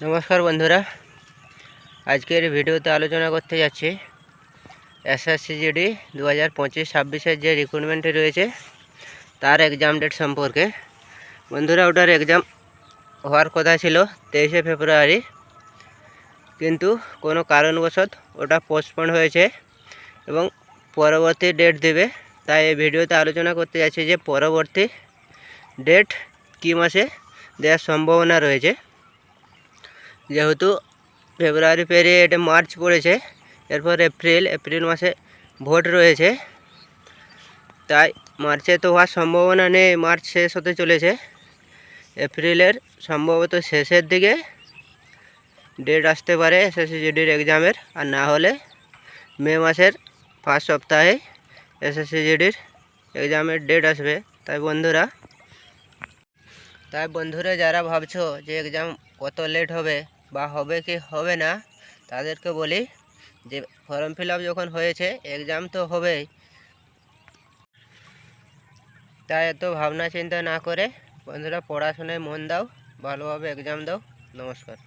নমস্কার বন্ধুরা, আজকের ভিডিওতে আলোচনা করতে যাচ্ছি এসএসসিজিডি 2025-26-এর যে রিক্রুটমেন্টে রয়েছে তার এক্সাম ডেট সম্পর্কে। বন্ধুরা, ওটার এক্সাম হওয়ার কথা ছিল 23শে ফেব্রুয়ারি, কিন্তু কোনো কারণবশত ওটা পোস্টপোন হয়েছে এবং পরবর্তী ডেট দেবে। তাই এই ভিডিওতে আলোচনা করতে যাচ্ছি যে পরবর্তী ডেট কী মাসে দেওয়ার সম্ভাবনা রয়েছে। যেহেতু ফেব্রুয়ারি পেরিয়ে এটা মার্চ পড়েছে, এরপর এপ্রিল মাসে ভোট রয়েছে, তাই মার্চে তো হওয়ার সম্ভাবনা নেই। মার্চ শেষ হতে চলেছে, এপ্রিলের সম্ভবত শেষের দিকে ডেট আসতে পারে এসএসসিজিডির এক্সামের, আর না হলে মে মাসের ফার্স্ট সপ্তাহে এসএসসিজিডির এক্সামের ডেট আসবে। তাই বন্ধুরা যারা ভাবছো যে এক্সাম কত লেট হবে বা হবে কি হবে না, তাদেরকে বলি যে ফর্ম ফিল আপ যখন হয়েছে এক্সাম তো হবেই, তাই এত ভাবনা চিন্তা না করে বন্ধুরা পড়াশোনায় মন দাও, ভালোভাবে এক্সাম দাও। নমস্কার।